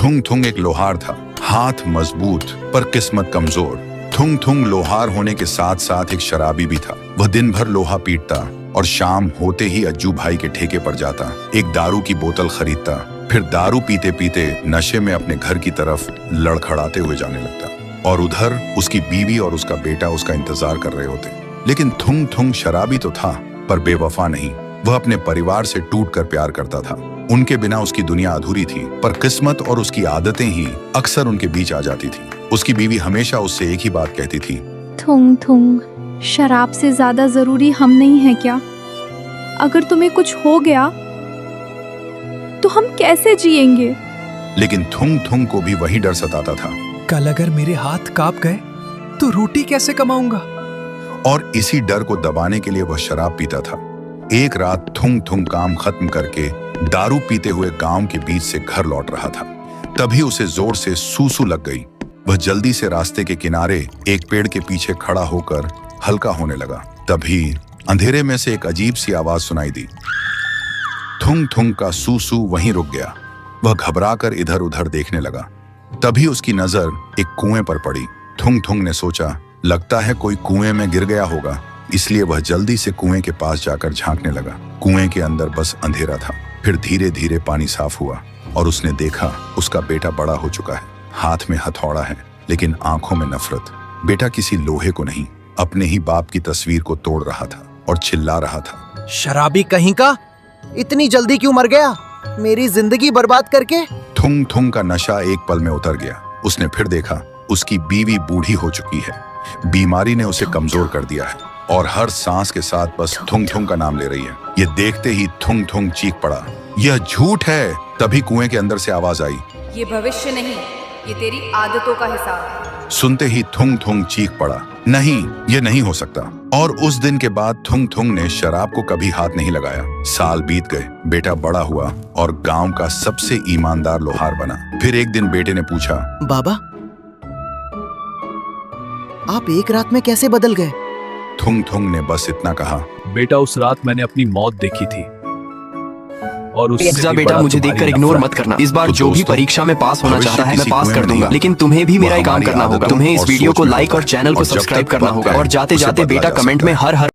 थुंग थुंग एक लोहार था, हाथ मजबूत पर किस्मत कमजोर। थुंग थुंग लोहार होने के साथ साथ एक शराबी भी था। वह दिन भर लोहा पीटता और शाम होते ही अज्जू भाई के ठेके पर जाता, एक दारू की बोतल खरीदता, फिर दारू पीते पीते नशे में अपने घर की तरफ लड़खड़ाते हुए जाने लगता। और उधर उसकी बीवी और उसका बेटा उसका इंतजार कर रहे होते। लेकिन थुंग थुंग शराबी तो था पर बेवफा नहीं। वह अपने परिवार से टूटकर प्यार करता था। उनके बिना उसकी दुनिया अधूरी थी, पर किस्मत और उसकी आदतें ही अक्सर उनके बीच आ जाती थी। उसकी बीवी हमेशा उससे एक ही बात कहती थी, थुंग थुंग, शराब से ज्यादा जरूरी हम नहीं है क्या? अगर तुम्हें कुछ हो गया तो हम कैसे जिएंगे? लेकिन थुंग थुंग को भी वही डर सताता था। कल अगर मेरे हाथ कांप गए तो रोटी कैसे कमाऊंगा? और इसी डर को दबाने के लिए वह शराब पीता था। एक रात थुंग थुंग काम खत्म करके दारू पीते हुए गांव के बीच से घर लौट रहा था। तभी उसे जोर से सूसू लग गई। वह जल्दी से रास्ते के किनारे एक पेड़ के पीछे खड़ा होकर हल्का होने लगा। तभी अंधेरे में से एक अजीब सी आवाज सुनाई दी। थुंग थुंग का सूसू वहीं रुक गया। वह घबराकर इधर उधर देखने लगा। तभी उसकी नजर एक कुएं पर पड़ी। थुंग थुंग ने सोचा, लगता है कोई कुएं में गिर गया होगा, इसलिए वह जल्दी से कुएं के पास जाकर झांकने लगा। कुएं के अंदर बस अंधेरा था। फिर धीरे धीरे पानी साफ हुआ और उसने देखा उसका बेटा बड़ा हो चुका है। हाथ में हथौड़ा है लेकिन आंखों में नफरत। बेटा किसी लोहे को नहीं, अपने ही बाप की तस्वीर को तोड़ रहा था और चिल्ला रहा था, शराबी कहीं का, इतनी जल्दी क्यों मर गया, मेरी जिंदगी बर्बाद करके। थुंग थुंग का नशा एक पल में उतर गया। उसने फिर देखा उसकी बीवी बूढ़ी हो चुकी है। बीमारी ने उसे कमजोर कर दिया है और हर सांस के साथ बस थुंग थुंग का नाम ले रही है। ये देखते ही थुंग थुंग चीख पड़ा, यह झूठ है। तभी कुएं के अंदर से आवाज आई, ये भविष्य नहीं, ये तेरी आदतों का हिसाब है। सुनते ही थुंग थुंग चीख पड़ा, नहीं, ये नहीं हो सकता। और उस दिन के बाद थुंग थुंग ने शराब को कभी हाथ नहीं लगाया। साल बीत गए, बेटा बड़ा हुआ और गांव का सबसे ईमानदार लोहार बना। फिर एक दिन बेटे ने पूछा, बाबा, आप एक रात में कैसे बदल गए? थुंग थुंग ने बस इतना कहा, बेटा उस रात मैंने अपनी मौत देखी थी और उससे जा भी बेटा, बड़ा मुझे तुम्हारी देखकर इग्नोर नफरत मत करना। इस तो बार जो भी दोस्तों, परीक्षा में पास होना भविष्य चाहता है मैं किसी पास कुएं कर में दूंगा, नहीं, लेकिन तुम्हें भी मेरा वो एक काम हमारी करना होगा। आदतों तुम्हें इस और वीडियो सोच को में लाइक और होता है। चैनल को और जब सब्सक्राइब तक करना वक्त होगा है, और जाते उसे जाते बदला बेटा जा कमेंट सकता में है। हर